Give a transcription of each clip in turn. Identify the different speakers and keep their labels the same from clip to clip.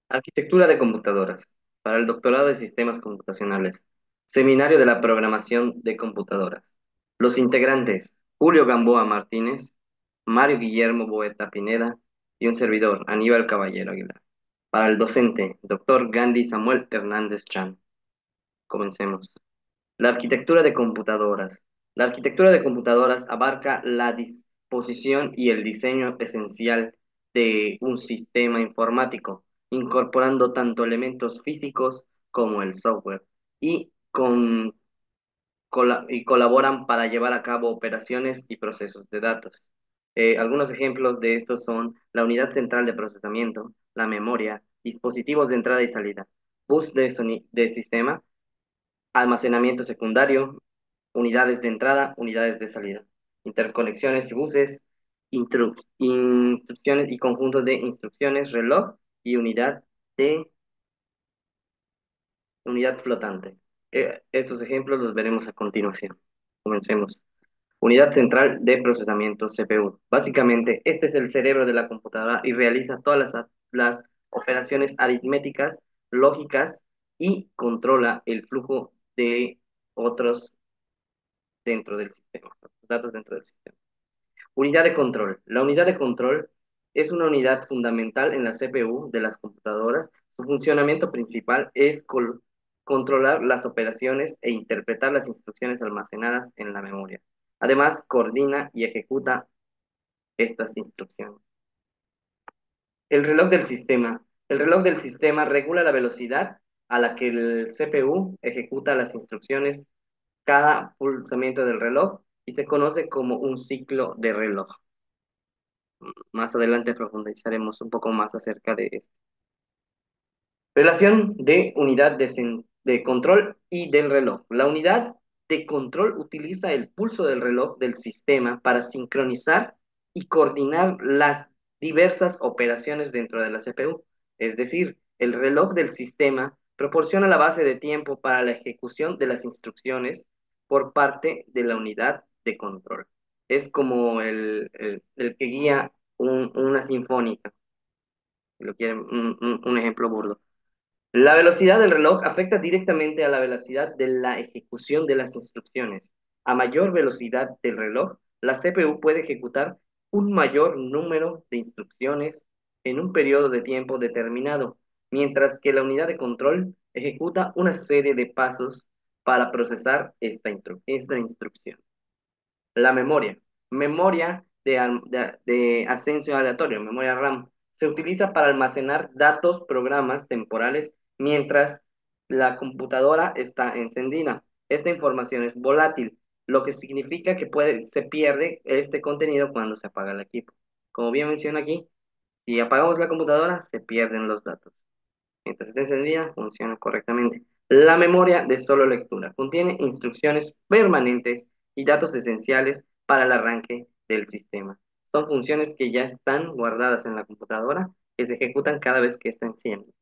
Speaker 1: Arquitectura de computadoras. Para el doctorado de sistemas computacionales. Seminario de la programación de computadoras. Los integrantes: Julio Gamboa Martínez, Mario Guillermo Boeta Pineda y un servidor, Aníbal Caballero Aguilar. Para el docente, doctor Gandhi Samuel Hernández Chan. Comencemos. La arquitectura de computadoras. La arquitectura de computadoras abarca la disposición y el diseño esencial de un sistema informático, incorporando tanto elementos físicos como el software, y, y colaboran para llevar a cabo operaciones y procesos de datos. Algunos ejemplos de estos son la unidad central de procesamiento, la memoria, dispositivos de entrada y salida, bus de sistema, almacenamiento secundario, unidades de entrada, unidades de salida, interconexiones y buses, instrucciones y conjuntos de instrucciones, reloj y unidad flotante. Estos ejemplos los veremos a continuación. Comencemos. Unidad central de procesamiento, CPU. Básicamente, este es el cerebro de la computadora y realiza todas las operaciones aritméticas, lógicas, y controla el flujo de otros dentro del sistema, datos dentro del sistema. Unidad de control. La unidad de control es una unidad fundamental en la CPU de las computadoras. Su funcionamiento principal es controlar las operaciones e interpretar las instrucciones almacenadas en la memoria. Además, coordina y ejecuta estas instrucciones. El reloj del sistema. El reloj del sistema regula la velocidad a la que el CPU ejecuta las instrucciones cada pulsamiento del reloj y se conoce como un ciclo de reloj. Más adelante profundizaremos un poco más acerca de esto. Relación de unidad de control y del reloj. La unidad de control utiliza el pulso del reloj del sistema para sincronizar y coordinar las diversas operaciones dentro de la CPU. Es decir, el reloj del sistema proporciona la base de tiempo para la ejecución de las instrucciones por parte de la unidad de control. Es como el que guía una sinfónica, si lo quieren, un ejemplo burdo. La velocidad del reloj afecta directamente a la velocidad de la ejecución de las instrucciones. A mayor velocidad del reloj, la CPU puede ejecutar un mayor número de instrucciones en un periodo de tiempo determinado, mientras que la unidad de control ejecuta una serie de pasos para procesar esta instrucción. La memoria. Memoria de ascenso aleatorio, memoria RAM. Se utiliza para almacenar datos, programas temporales mientras la computadora está encendida. Esta información es volátil, lo que significa que se pierde este contenido cuando se apaga el equipo. Como bien menciona aquí, si apagamos la computadora, se pierden los datos. Mientras esté encendida, funciona correctamente. La memoria de solo lectura contiene instrucciones permanentes y datos esenciales para el arranque del sistema. Son funciones que ya están guardadas en la computadora, que se ejecutan cada vez que está encendida.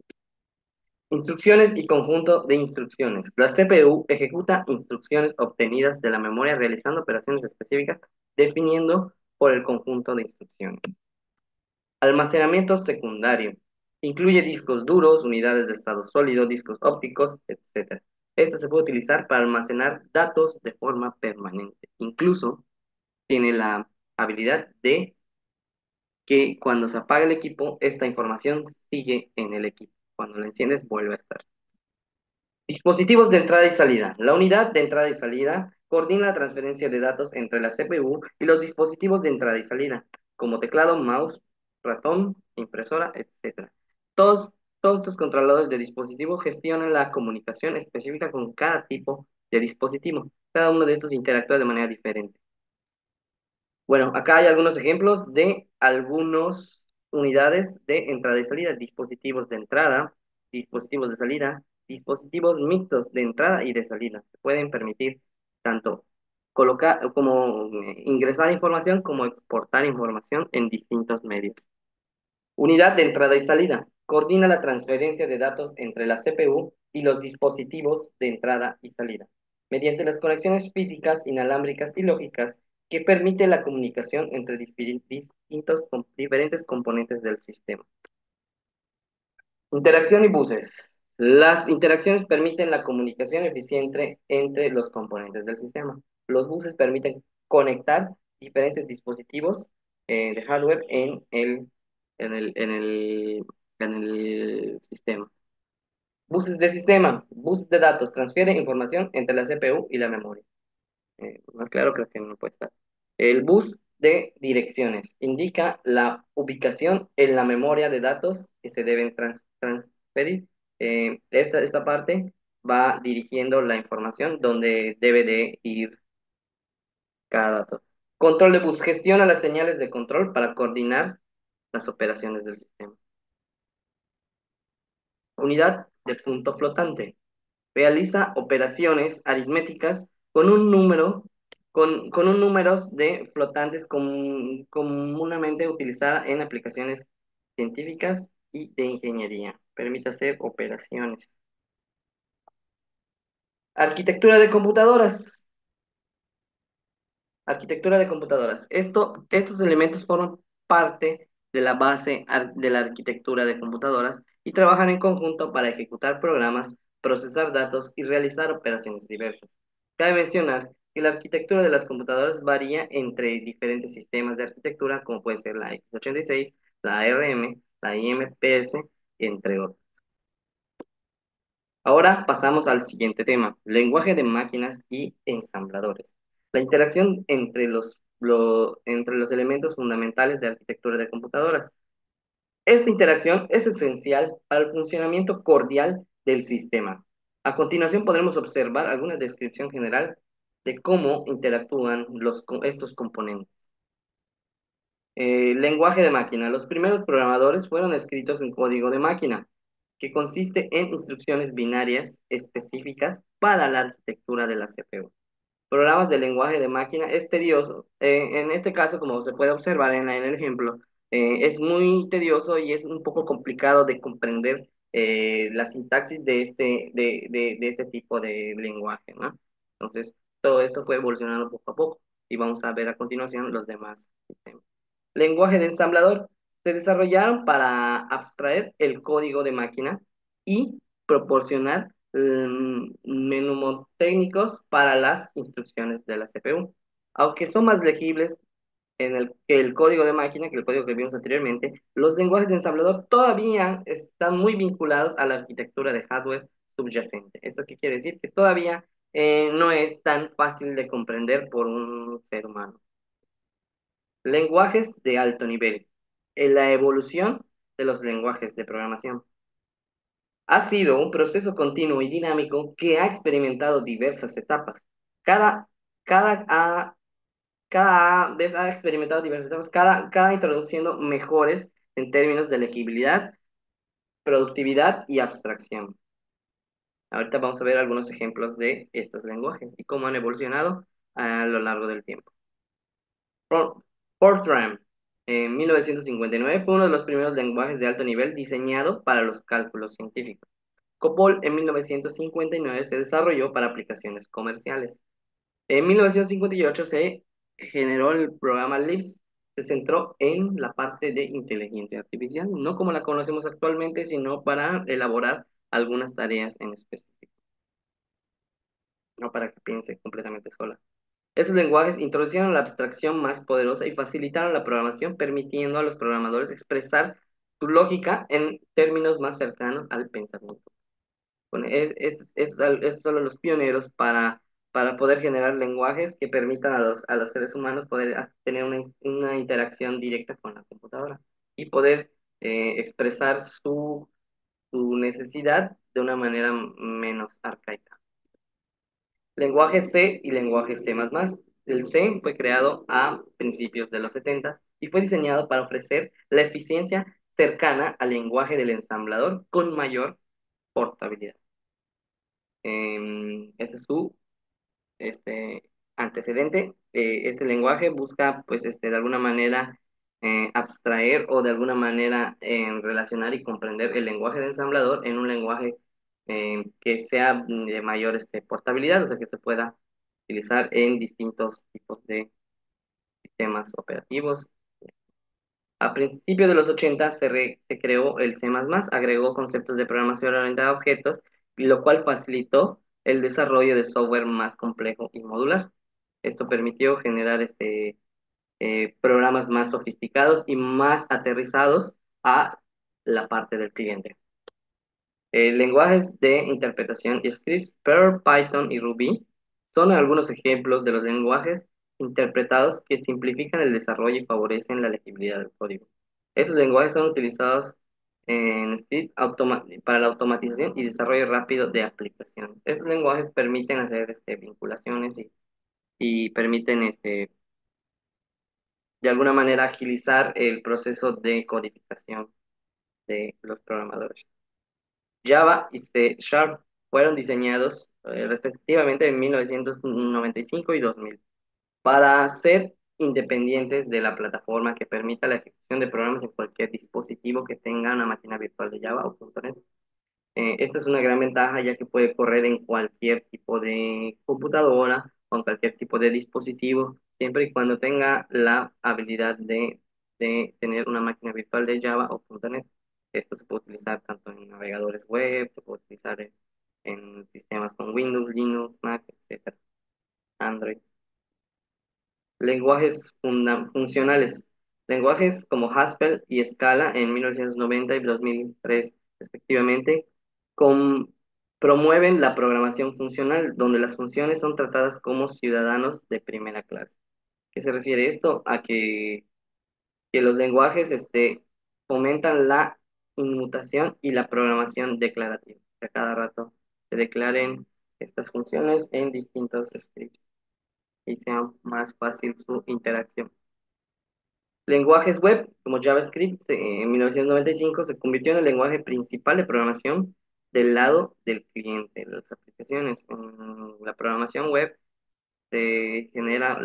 Speaker 1: Instrucciones y conjunto de instrucciones. La CPU ejecuta instrucciones obtenidas de la memoria realizando operaciones específicas, definiendo por el conjunto de instrucciones. Almacenamiento secundario. Incluye discos duros, unidades de estado sólido, discos ópticos, etc. Esto se puede utilizar para almacenar datos de forma permanente. Incluso tiene la habilidad de que cuando se apaga el equipo, esta información sigue en el equipo. Cuando la enciendes, vuelve a estar. Dispositivos de entrada y salida. La unidad de entrada y salida coordina la transferencia de datos entre la CPU y los dispositivos de entrada y salida, como teclado, mouse, ratón, impresora, etc. Todos, todos estos controladores de dispositivo gestionan la comunicación específica con cada tipo de dispositivo. Cada uno de estos interactúa de manera diferente. Bueno, acá hay algunos ejemplos de algunas unidades de entrada y salida, dispositivos de entrada, dispositivos de salida, dispositivos mixtos de entrada y de salida. Se pueden permitir tanto colocar como ingresar información como exportar información en distintos medios. Unidad de entrada y salida. Coordina la transferencia de datos entre la CPU y los dispositivos de entrada y salida, mediante las conexiones físicas, inalámbricas y lógicas que permite la comunicación entre diferentes componentes del sistema. Interacción y buses. Las interacciones permiten la comunicación eficiente entre los componentes del sistema. Los buses permiten conectar diferentes dispositivos de hardware en el, en el, en el sistema. Buses de sistema, buses de datos, transfieren información entre la CPU y la memoria. Más claro creo que no puede estar. El bus de direcciones indica la ubicación en la memoria de datos que se deben transferir. Esta parte va dirigiendo la información donde debe de ir cada dato. Control de bus gestiona las señales de control para coordinar las operaciones del sistema. Unidad de punto flotante. Realiza operaciones aritméticas con un número de flotantes comúnmente utilizada en aplicaciones científicas y de ingeniería. Permite hacer operaciones. Arquitectura de computadoras. Arquitectura de computadoras. Estos elementos forman parte de la base de la arquitectura de computadoras y trabajan en conjunto para ejecutar programas, procesar datos y realizar operaciones diversas. Cabe mencionar que la arquitectura de las computadoras varía entre diferentes sistemas de arquitectura, como puede ser la x86, la ARM, la IMPS, entre otros. Ahora pasamos al siguiente tema, lenguaje de máquinas y ensambladores. La interacción entre los elementos fundamentales de arquitectura de computadoras. Esta interacción es esencial para el funcionamiento cordial del sistema. A continuación podremos observar alguna descripción general de cómo interactúan estos componentes. Lenguaje de máquina. Los primeros programadores fueron escritos en código de máquina, que consiste en instrucciones binarias específicas para la arquitectura de la CPU. Programas de lenguaje de máquina es tedioso. En este caso, como se puede observar en el ejemplo, es muy tedioso y es un poco complicado de comprender la sintaxis de este tipo de lenguaje, ¿no? Entonces, todo esto fue evolucionando poco a poco y vamos a ver a continuación los demás sistemas. Lenguaje de ensamblador. Se desarrollaron para abstraer el código de máquina y proporcionar menús técnicos para las instrucciones de la CPU. Aunque son más legibles que el código de máquina, que el código que vimos anteriormente, los lenguajes de ensamblador todavía están muy vinculados a la arquitectura de hardware subyacente. ¿Esto qué quiere decir? Que todavía no es tan fácil de comprender por un ser humano. Lenguajes de alto nivel. En la evolución de los lenguajes de programación. Ha sido un proceso continuo y dinámico que ha experimentado diversas etapas. Cada, cada vez ha experimentado diversas etapas, cada introduciendo mejores en términos de legibilidad, productividad y abstracción. Ahorita vamos a ver algunos ejemplos de estos lenguajes y cómo han evolucionado a lo largo del tiempo. Fortran, en 1959, fue uno de los primeros lenguajes de alto nivel diseñado para los cálculos científicos. COBOL en 1959 se desarrolló para aplicaciones comerciales. En 1958 se generó el programa Lisp. Se centró en la parte de inteligencia artificial, no como la conocemos actualmente, sino para elaborar algunas tareas en específico, no para que piense completamente sola. Estos lenguajes introdujeron la abstracción más poderosa y facilitaron la programación, permitiendo a los programadores expresar su lógica en términos más cercanos al pensamiento. Bueno, estos son los pioneros para poder generar lenguajes que permitan a los seres humanos poder tener una interacción directa con la computadora y poder expresar su necesidad de una manera menos arcaica. Lenguaje C y lenguaje C++. El C fue creado a principios de los 70 y fue diseñado para ofrecer la eficiencia cercana al lenguaje del ensamblador con mayor portabilidad. Ese es su este, antecedente. Este lenguaje busca, pues, de alguna manera abstraer o de alguna manera relacionar y comprender el lenguaje de ensamblador en un lenguaje que sea de mayor portabilidad, o sea, que se pueda utilizar en distintos tipos de sistemas operativos. A principios de los 80 se creó el C++, agregó conceptos de programación orientada a objetos, y lo cual facilitó el desarrollo de software más complejo y modular. Esto permitió generar programas más sofisticados y más aterrizados a la parte del cliente. Lenguajes de interpretación y scripts, Perl, Python y Ruby son algunos ejemplos de los lenguajes interpretados que simplifican el desarrollo y favorecen la legibilidad del código. Estos lenguajes son utilizados en script para la automatización y desarrollo rápido de aplicaciones. Estos lenguajes permiten hacer vinculaciones y permiten de alguna manera agilizar el proceso de codificación de los programadores. Java y C Sharp fueron diseñados respectivamente en 1995 y 2000 para ser independientes de la plataforma que permita la ejecución de programas en cualquier dispositivo que tenga una máquina virtual de Java o .NET. Esta es una gran ventaja ya que puede correr en cualquier tipo de computadora o en cualquier tipo de dispositivo, siempre y cuando tenga la habilidad de tener una máquina virtual de Java o .NET. Esto se puede utilizar tanto en navegadores web, se puede utilizar en sistemas con Windows, Linux, Mac, etcétera, Android. Lenguajes funcionales. Lenguajes como Haskell y Scala en 1990 y 2003, respectivamente, com- promueven la programación funcional, donde las funciones son tratadas como ciudadanos de primera clase. ¿Qué se refiere esto? A que los lenguajes fomentan la inmutación y la programación declarativa. Que a cada rato se declaren estas funciones en distintos scripts y sea más fácil su interacción. Lenguajes web como JavaScript en 1995 se convirtió en el lenguaje principal de programación del lado del cliente, de las aplicaciones. En la programación web se genera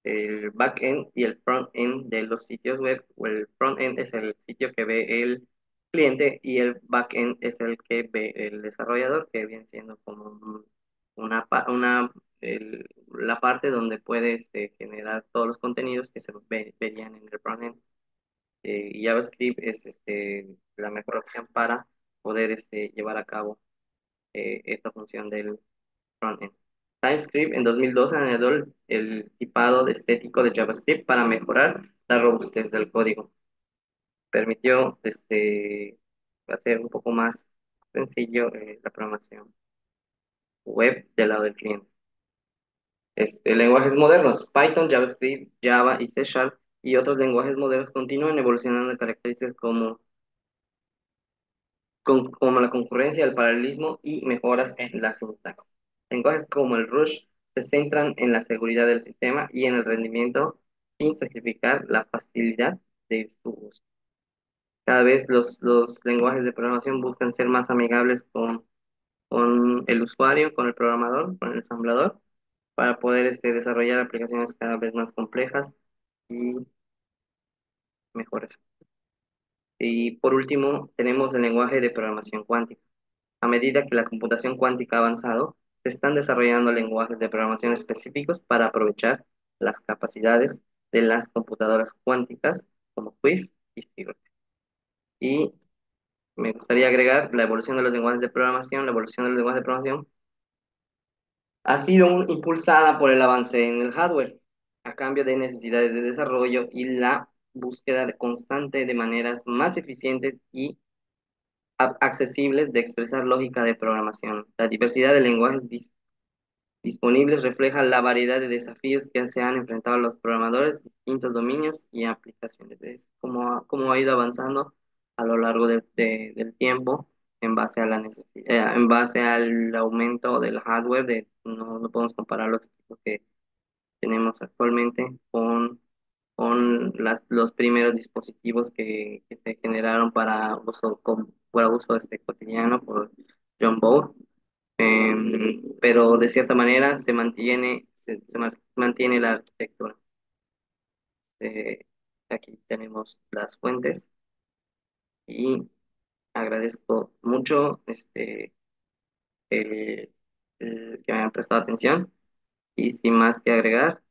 Speaker 1: el backend y el frontend de los sitios web, o el frontend es el sitio que ve el cliente y el backend es el que ve el desarrollador, que viene siendo como la parte donde puede generar todos los contenidos que verían en el frontend. Y JavaScript es la mejor opción para poder llevar a cabo esta función del frontend. TypeScript en 2012 añadió el tipado estético de JavaScript para mejorar la robustez del código. Permitió hacer un poco más sencillo la programación web del lado del cliente. Lenguajes modernos, Python, JavaScript, Java y C Sharp y otros lenguajes modernos continúan evolucionando en características como la concurrencia, el paralelismo y mejoras en la sintaxis. Lenguajes como el Rush se centran en la seguridad del sistema y en el rendimiento sin sacrificar la facilidad de su uso. Cada vez los lenguajes de programación buscan ser más amigables con el usuario, con el programador, con el ensamblador, para poder desarrollar aplicaciones cada vez más complejas y mejores. Y por último, tenemos el lenguaje de programación cuántica. A medida que la computación cuántica ha avanzado, se están desarrollando lenguajes de programación específicos para aprovechar las capacidades de las computadoras cuánticas como QUIZ y Sigret. Y me gustaría agregar la evolución de los lenguajes de programación. La evolución de los lenguajes de programación ha sido impulsada por el avance en el hardware, a cambio de necesidades de desarrollo y la búsqueda constante de maneras más eficientes y accesibles de expresar lógica de programación. La diversidad de lenguajes disponibles refleja la variedad de desafíos que se han enfrentado los programadores, distintos dominios y aplicaciones. Es como ha ido avanzando a lo largo del tiempo en base a en base al aumento del hardware. No podemos comparar los equipos que tenemos actualmente con los primeros dispositivos que se generaron para uso cotidiano por John Bohr. Pero de cierta manera mantiene la arquitectura. Eh, Aquí tenemos las fuentes y agradezco mucho el- que me hayan prestado atención y sin más que agregar,